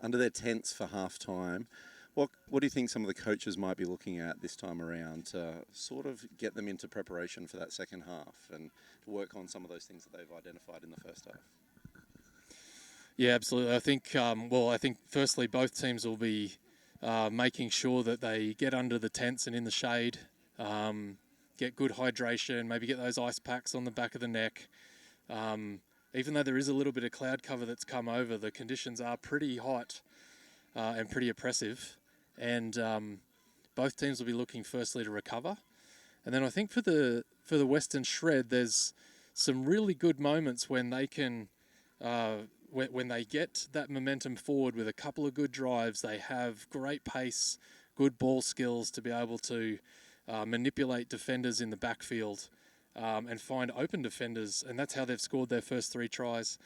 under their tents for half time. What do you think some of the coaches might be looking at this time around to sort of get them into preparation for that second half and to work on some of those things that they've identified in the first half? Yeah, absolutely. I think, I think firstly both teams will be making sure that they get under the tents and in the shade, get good hydration, maybe get those ice packs on the back of the neck. Even though there is a little bit of cloud cover that's come over, the conditions are pretty hot and pretty oppressive. And both teams will be looking firstly to recover. And then I think for the Western Shred, there's some really good moments when they can, when they get that momentum forward with a couple of good drives. They have great pace, good ball skills to be able to manipulate defenders in the backfield and find open defenders. And that's how they've scored their first 3 tries.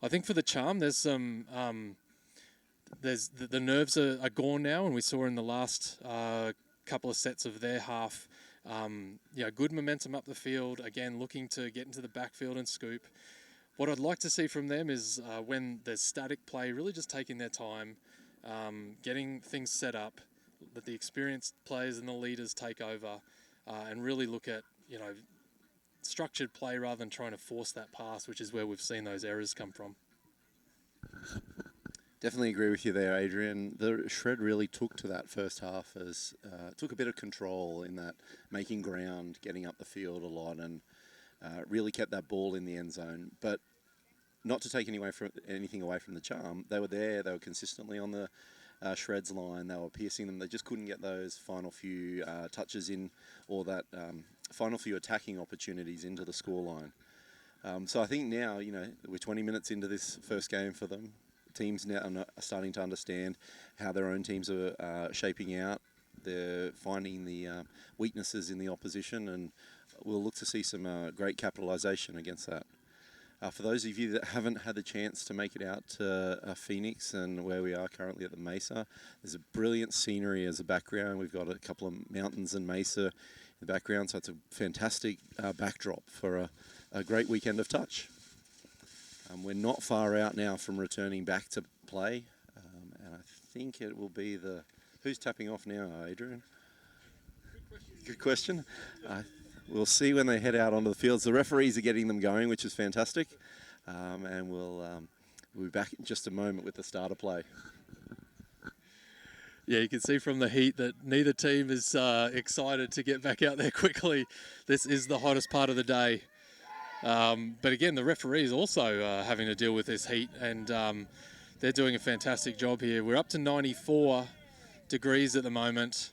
I think for the Charm, there's some... there's the nerves are gone now, and we saw in the last couple of sets of their half, good momentum up the field, again looking to get into the backfield and scoop. What I'd like to see from them is when there's static play, really just taking their time, getting things set up, that the experienced players and the leaders take over, and really look at, structured play rather than trying to force that pass, which is where we've seen those errors come from. Definitely agree with you there, Adrian. The Shred really took to that first half as took a bit of control in that, making ground, getting up the field a lot, and really kept that ball in the end zone. But not to take anything away from the Charm, they were there. They were consistently on the Shred's line. They were piercing them. They just couldn't get those final few touches in, or that final few attacking opportunities into the scoreline. So I think now, we're 20 minutes into this first game for them. Teams now are starting to understand how their own teams are shaping out. They're finding the weaknesses in the opposition, and we'll look to see some great capitalisation against that. For those of you that haven't had the chance to make it out to Phoenix and where we are currently at the Mesa, there's a brilliant scenery as a background. We've got a couple of mountains and Mesa in the background, so it's a fantastic backdrop for a great weekend of touch. We're not far out now from returning back to play, and I think it will be who's tapping off now, Adrian? Good question. We'll see when they head out onto the fields. The referees are getting them going, which is fantastic, and we'll be back in just a moment with the start of play. Yeah, you can see from the heat that neither team is excited to get back out there quickly. This is the hottest part of the day. But again, the referees also having to deal with this heat, and they're doing a fantastic job here. We're up to 94 degrees at the moment.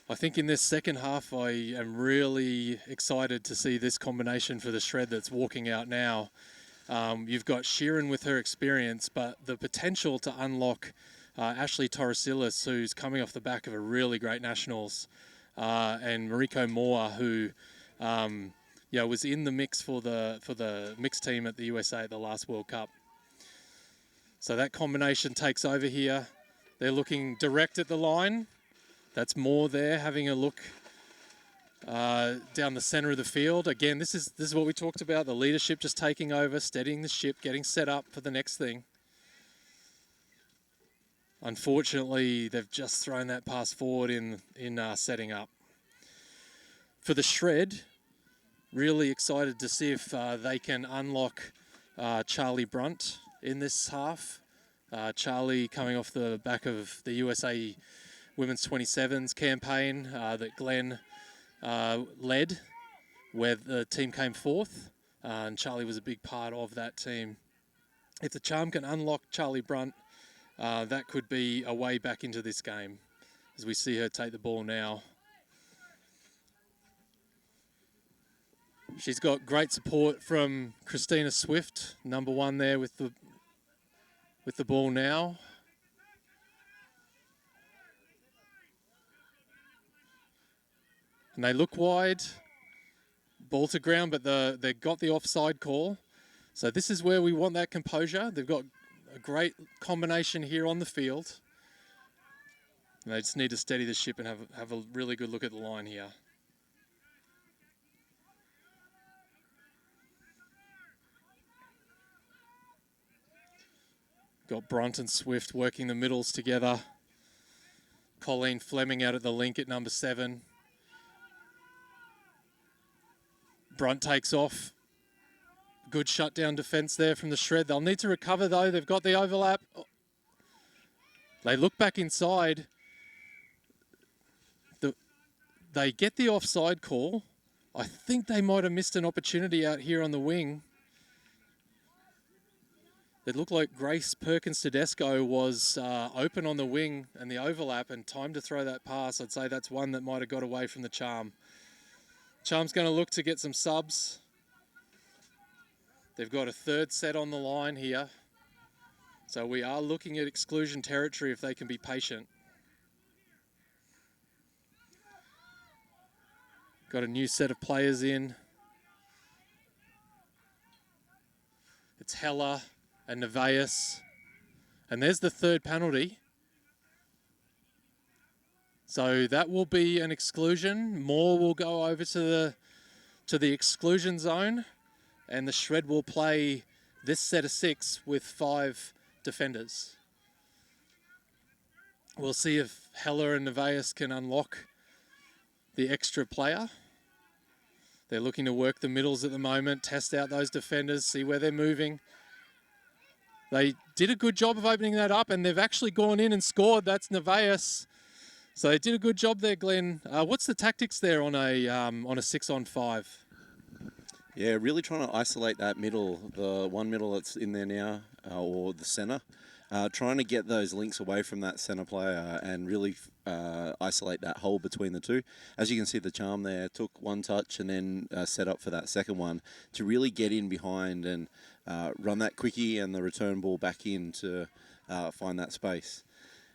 I think in this second half, I am really excited to see this combination for the Shred that's walking out now. You've got Sheeran with her experience, but the potential to unlock Ashley Torresilis, who's coming off the back of a really great Nationals, and Mariko Moore, who was in the mix for the mixed team at the USA at the last World Cup. So that combination takes over here. They're looking direct at the line. That's Moore there, having a look down the center of the field. Again, this is what we talked about, the leadership just taking over, steadying the ship, getting set up for the next thing. Unfortunately, they've just thrown that pass forward in setting up. For the Shred, really excited to see if they can unlock Charlie Brunt in this half. Charlie coming off the back of the USA Women's 27s campaign that Glenn led, where the team came fourth, and Charlie was a big part of that team. If the Charm can unlock Charlie Brunt, that could be a way back into this game, as we see her take the ball now. She's got great support from Christina Swift, number one there with the ball now. And they look wide, ball to ground, but they got the offside call. So this is where we want that composure. They've got a great combination here on the field. And they just need to steady the ship and have a really good look at the line here. Got Brunt and Swift working the middles together. Colleen Fleming out at the link at number 7. Brunt takes off. Good shutdown defence there from the Shred. They'll need to recover though. They've got the overlap. They look back inside. They get the offside call. I think they might have missed an opportunity out here on the wing. It looked like Grace Perkins Tedesco was open on the wing and the overlap and time to throw that pass. I'd say that's one that might have got away from the Charm. Charm's going to look to get some subs. They've got a third set on the line here. So we are looking at exclusion territory if they can be patient. Got a new set of players in. It's Heller and Nevaeus. And there's the third penalty. So that will be an exclusion. Moore will go over to the exclusion zone. And the Shred will play this set of 6 with 5 defenders. We'll see if Heller and Nevaeus can unlock the extra player. They're looking to work the middles at the moment, test out those defenders, see where they're moving. They did a good job of opening that up, and they've actually gone in and scored. That's Nevaeus. So they did a good job there, Glenn. What's the tactics there on a 6-on-5? Yeah, really trying to isolate that middle, the one middle that's in there now, or the centre. Trying to get those links away from that centre player and really isolate that hole between the two. As you can see, the Charm there took one touch and then set up for that second one to really get in behind and run that quickie and the return ball back in to find that space.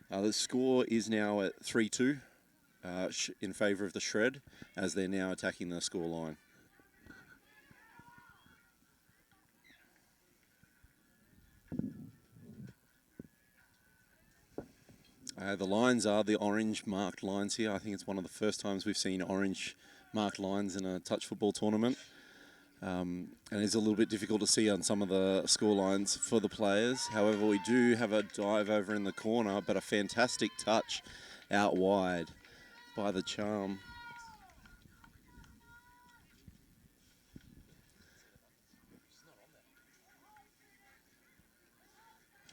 The score is now at 3-2 in favour of the Shred as they're now attacking the score line. The lines are the orange marked lines here. I think it's one of the first times we've seen orange marked lines in a touch football tournament. And it's a little bit difficult to see on some of the score lines for the players. However, we do have a dive over in the corner, but a fantastic touch out wide by the Charm.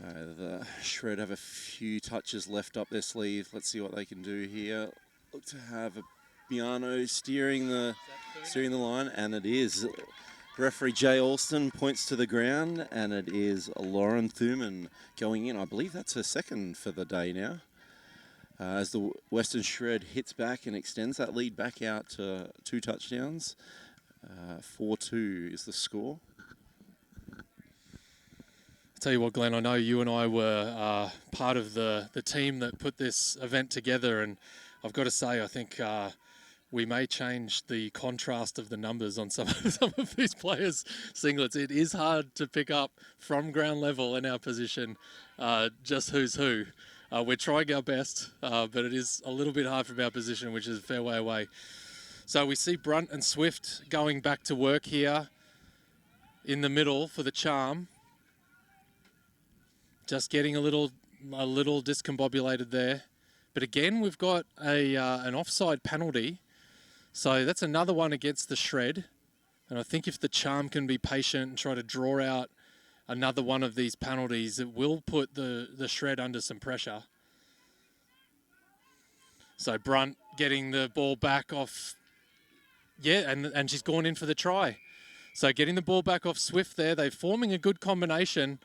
The Shred have a few touches left up their sleeve. Let's see what they can do here. Look to have a Biano steering the line, and it is. Referee Jay Alston points to the ground, and it is Lauren Thuman going in. I believe that's her second for the day now. As the Western Shred hits back and extends that lead back out to 2 touchdowns. 4-2 is the score. Tell you what, Glenn, I know you and I were part of the team that put this event together, and I've got to say, I think we may change the contrast of the numbers on some of these players' singlets. It is hard to pick up from ground level in our position just who's who. We're trying our best, but it is a little bit hard from our position, which is a fair way away. So we see Brunt and Swift going back to work here in the middle for the Charm. Just getting a little discombobulated there. But again, we've got an offside penalty. So that's another one against the Shred. And I think if the Charm can be patient and try to draw out another one of these penalties, it will put the Shred under some pressure. So Brunt getting the ball back off. Yeah, and she's gone in for the try. So getting the ball back off Swift there. They're forming a good combination.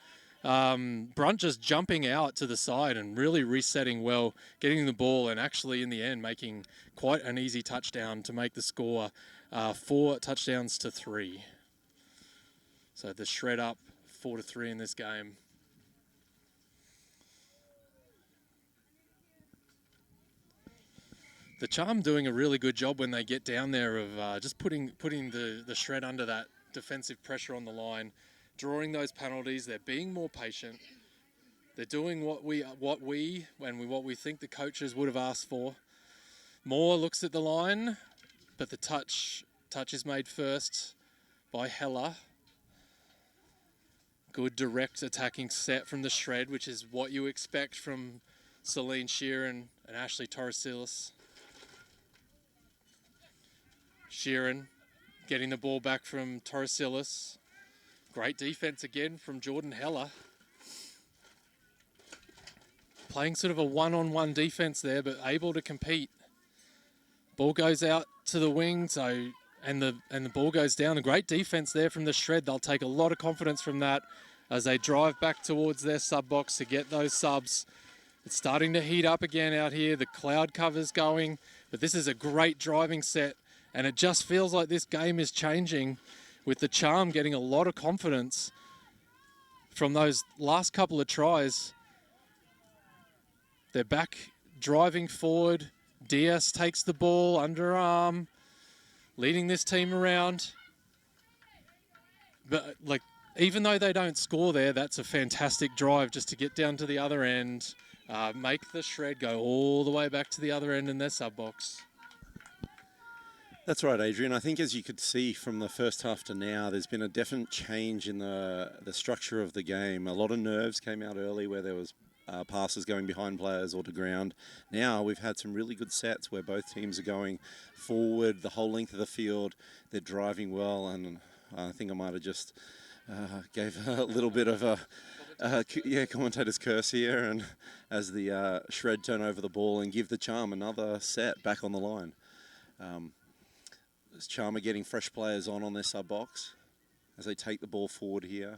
Brunt just jumping out to the side and really resetting well, getting the ball and actually in the end making quite an easy touchdown to make the score 4 touchdowns to 3. So the Shred up 4-3 in this game. The Charm doing a really good job when they get down there of just putting the Shred under that defensive pressure on the line. Drawing those penalties, they're being more patient. They're doing what we think the coaches would have asked for. Moore looks at the line, but the touch is made first by Heller. Good direct attacking set from the Shred, which is what you expect from Celine Sheeran and Ashley Torresilis. Sheeran getting the ball back from Torresilis. Great defense again from Jordan Heller. Playing sort of a one-on-one defense there, but able to compete. Ball goes out to the wing, and the ball goes down. A great defense there from the Shred. They'll take a lot of confidence from that as they drive back towards their sub box to get those subs. It's starting to heat up again out here. The cloud cover's going, but this is a great driving set, and it just feels like this game is changing with the Charm getting a lot of confidence from those last couple of tries. They're back driving forward. Diaz takes the ball, underarm, leading this team around. But like, even though they don't score there, that's a fantastic drive just to get down to the other end, make the Shred go all the way back to the other end in their sub box. That's right, Adrian. I think as you could see from the first half to now, there's been a definite change in the structure of the game. A lot of nerves came out early where there was passes going behind players or to ground. Now we've had some really good sets where both teams are going forward the whole length of the field. They're driving well, and I think I might have just gave a little bit of a commentator's curse here, and as the Shred turn over the ball and give the Charm another set back on the line. This Charm are getting fresh players on their sub box as they take the ball forward here.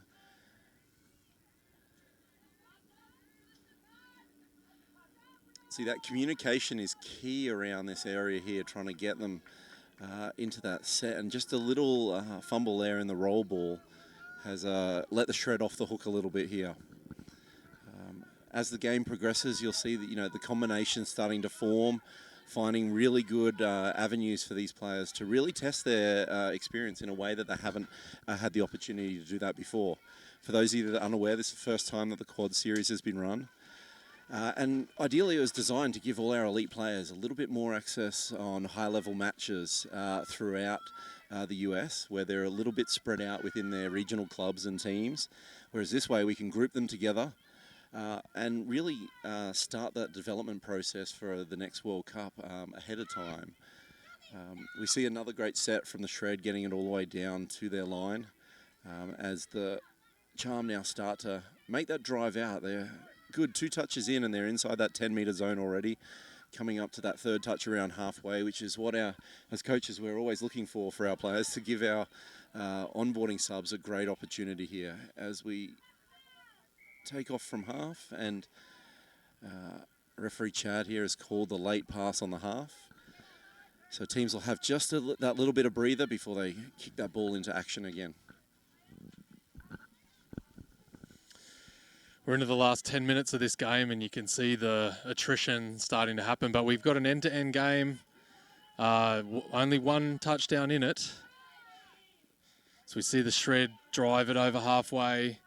See, that communication is key around this area here, trying to get them into that set. And just a little fumble there in the roll ball has let the Shred off the hook a little bit here. As the game progresses, you'll see that the combination's starting to form, finding really good avenues for these players to really test their experience in a way that they haven't had the opportunity to do that before. For those of you that are unaware, this is the first time that the Quad Series has been run. And ideally it was designed to give all our elite players a little bit more access on high-level matches throughout the US, where they're a little bit spread out within their regional clubs and teams, whereas this way we can group them together and really start that development process for the next World Cup ahead of time. We see another great set from the Shred, getting it all the way down to their line as the Charm now start to make that drive out. They're good 2 touches in and they're inside that 10-metre zone already, coming up to that third touch around halfway, which is what as coaches we're always looking for our players, to give our onboarding subs a great opportunity here as we take off from half. And referee Chad here has called the late pass on the half, so teams will have just that little bit of breather before they kick that ball into action again. We're into the last 10 minutes of this game, and you can see the attrition starting to happen. But we've got an end-to-end game, only 1 touchdown in it. So we see the Shred drive it over halfway.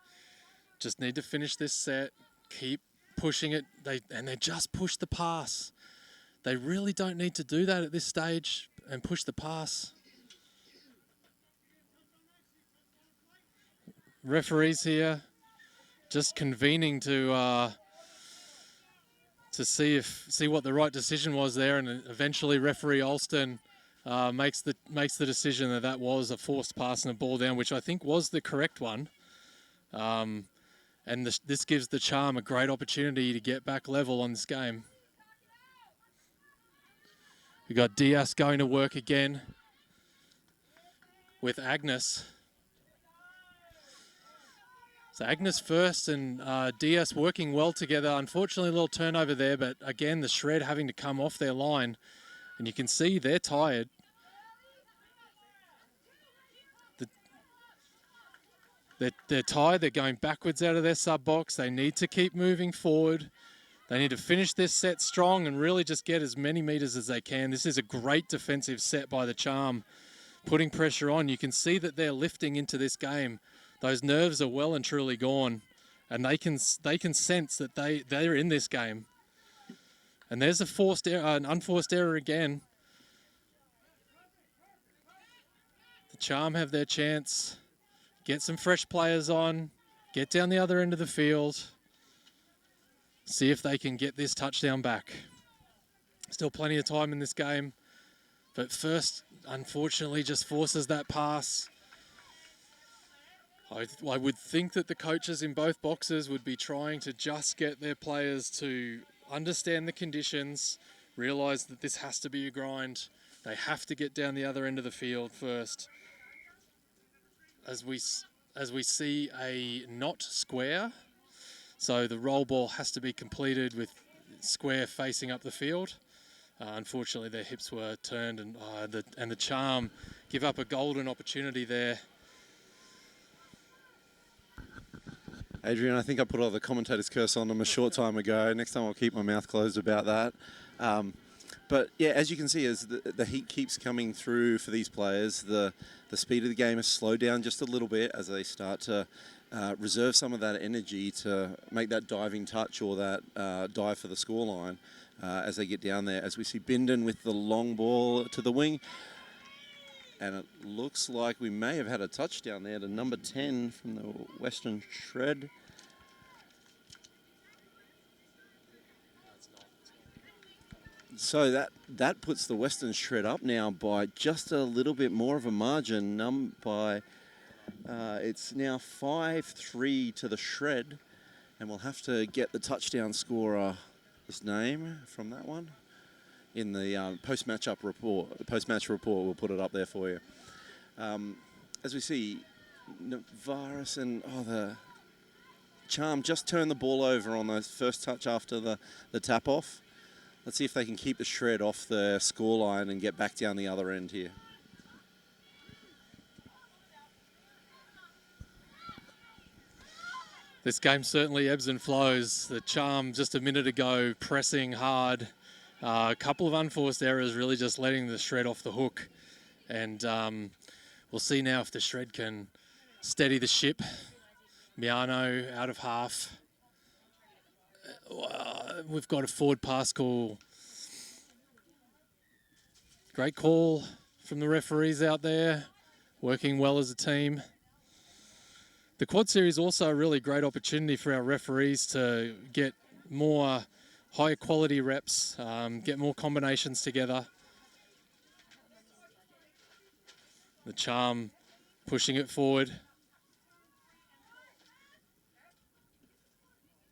Just need to finish this set, keep pushing it. They just push the pass. They really don't need to do that at this stage and push the pass. Referees here just convening to see what the right decision was there, and eventually referee Alston makes the decision that was a forced pass and a ball down, which I think was the correct one. And this gives the Charm a great opportunity to get back level on this game. We got Diaz going to work again with Agnes. So Agnes first and Diaz working well together. Unfortunately, a little turnover there, but again, the Shred having to come off their line. And you can see they're tired. They're tired. They're going backwards out of their sub box. They need to keep moving forward. They need to finish this set strong and really just get as many meters as they can. This is a great defensive set by the Charm, putting pressure on. You can see that they're lifting into this game. Those nerves are well and truly gone, and they can sense that they're in this game. And there's an unforced error again. The Charm have their chance. Get some fresh players on. get down the other end of the field, see if they can get this touchdown back. Still plenty of time in this game, but first, unfortunately, just forces that pass. I would think that the coaches in both boxes would be trying to just get their players to understand the conditions, realise that this has to be a grind. They have to get down the other end of the field first. As we see a not square, so the roll ball has to be completed with square facing up the field. Unfortunately, their hips were turned, and the Charm give up a golden opportunity there. Adrian, I think I put all the commentator's curse on them a short time ago. Next time I'll keep my mouth closed about that. But yeah, as you can see, as the heat keeps coming through for these players, the speed of the game has slowed down just a little bit as they start to reserve some of that energy to make that diving touch or that dive for the scoreline as they get down there. As we see Bindon with the long ball to the wing. And it looks like we may have had a touchdown there to number 10 from the Western Shred. So that puts the Western Shred up now by just a little bit more of a margin. It's now 5-3 to the Shred. And we'll have to get the touchdown scorer, his name from that one. In the post-match report, we'll put it up there for you. As we see, Navaris and the Charm just turned the ball over on the first touch after the tap-off. Let's see if they can keep the Shred off the scoreline and get back down the other end here. This game certainly ebbs and flows. The Charm just a minute ago pressing hard. A couple of unforced errors really just letting the Shred off the hook. And we'll see now if the Shred can steady the ship. Miano out of half. We've got a forward pass call. Great call from the referees out there, working well as a team. The Quad Series also a really great opportunity for our referees to get more higher quality reps, get more combinations together. The Charm pushing it forward.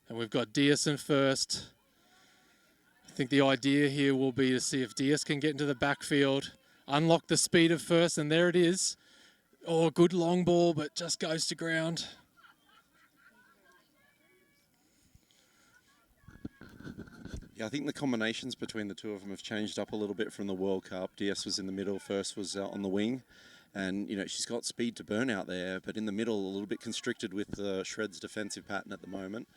And we've got Diaz in first. I think the idea here will be to see if Diaz can get into the backfield, unlock the speed of first, and there it is. Oh, good long ball, but just goes to ground. Yeah, I think the combinations between the two of them have changed up a little bit from the World Cup. Diaz was in the middle, first was on the wing. And, she's got speed to burn out there, but in the middle, a little bit constricted with the Shred's defensive pattern at the moment.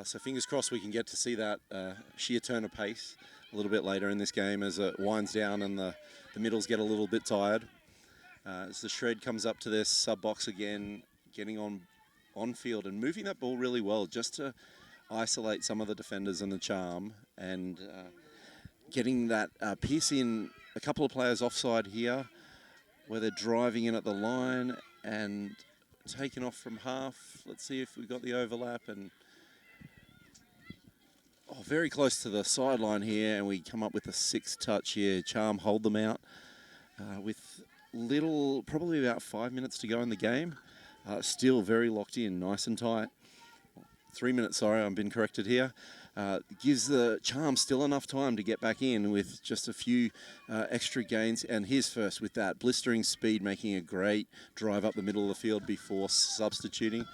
So fingers crossed we can get to see that sheer turn of pace a little bit later in this game as it winds down and the middles get a little bit tired. As the Shred comes up to their sub-box again, getting on field and moving that ball really well just to isolate some of the defenders and the Charm and getting that piece in a couple of players offside here where they're driving in at the line and taking off from half. Let's see if we got the overlap and very close to the sideline here, and we come up with a 6th touch here. Charm hold them out with probably about 5 minutes to go in the game. Still very locked in, nice and tight. 3 minutes, sorry, I've been corrected here. Gives the Charm still enough time to get back in with just a few extra gains. And here's first with that blistering speed, making a great drive up the middle of the field before substituting.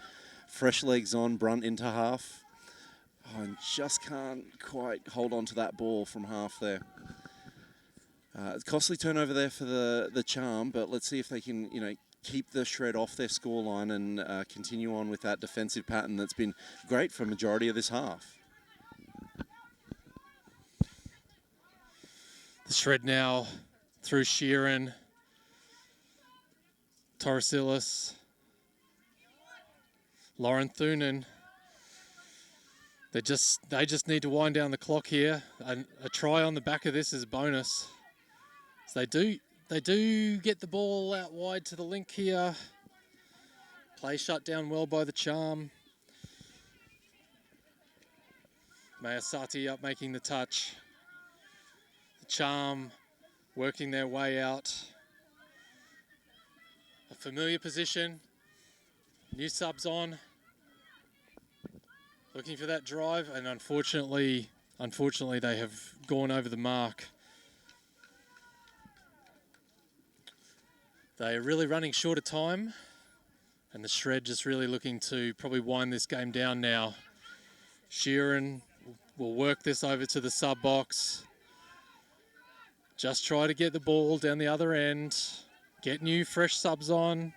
Fresh legs on, Brunt into half. And just can't quite hold on to that ball from half there. Costly turnover there for the Charm, but let's see if they can, keep the Shred off their scoreline and continue on with that defensive pattern that's been great for a majority of this half. The Shred now through Sheeran, Torresilis, Lauren Thunen. They just need to wind down the clock here. A try on the back of this is a bonus. So they do get the ball out wide to the link here. Play shut down well by the Charm. Mayasati up making the touch. The Charm working their way out. A familiar position. New subs on. Looking for that drive, and unfortunately they have gone over the mark. They are really running short of time, and the Shred just really looking to probably wind this game down now. Sheeran will work this over to the sub box. Just try to get the ball down the other end. Get new fresh subs on.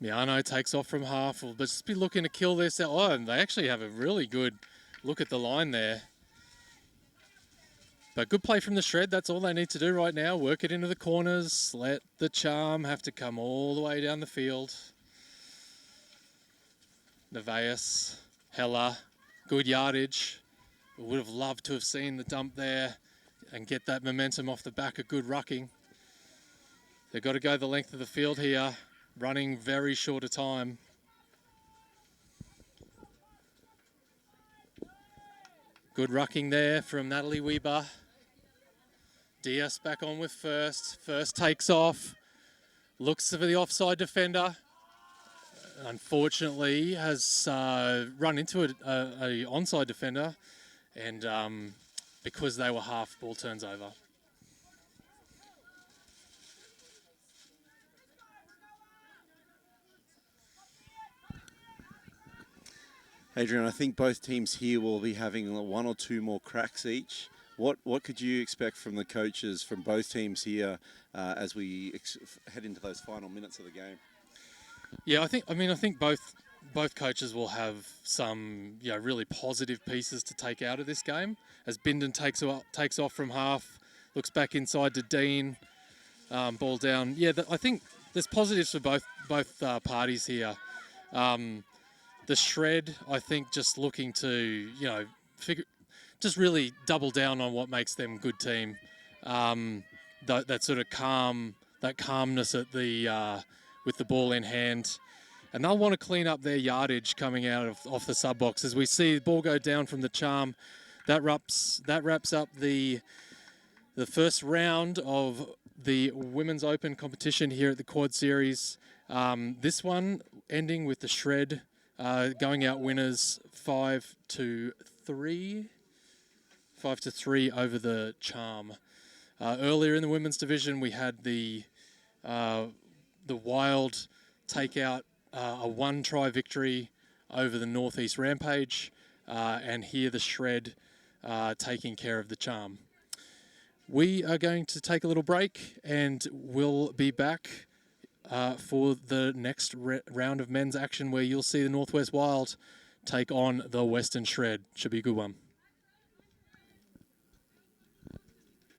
Miano takes off from half. We'll just be looking to kill this out. Oh, and they actually have a really good look at the line there. But good play from the Shred. That's all they need to do right now. Work it into the corners. Let the Charm have to come all the way down the field. Nevaeus, Hella, good yardage. Would have loved to have seen the dump there and get that momentum off the back of good rucking. They've got to go the length of the field here. Running very short of time. Good rucking there from Natalie Weber. Diaz back on with first. First takes off. Looks for the offside defender. Unfortunately has run into a onside defender. And because they were half, ball turns over. Adrian, I think both teams here will be having one or two more cracks each. What could you expect from the coaches from both teams here as we head into those final minutes of the game? Yeah, I think both coaches will have some really positive pieces to take out of this game. As Bindon takes off from half, looks back inside to Dean, ball down. Yeah, I think there's positives for both parties here. The Shred, I think, just looking to, just really double down on what makes them a good team. That sort of calmness at the with the ball in hand, and they'll want to clean up their yardage coming out off the sub box. As we see the ball go down from the Charm, that wraps up the first round of the Women's Open competition here at the Quad Series. This one ending with the Shred going out winners 5-3 over the Charm. Earlier in the women's division, we had the Wild take out a one-try victory over the Northeast Rampage, and here the Shred taking care of the Charm. We are going to take a little break, and we'll be back for the next round of men's action, where you'll see the Northwest Wild take on the Western Shred. Should be a good one.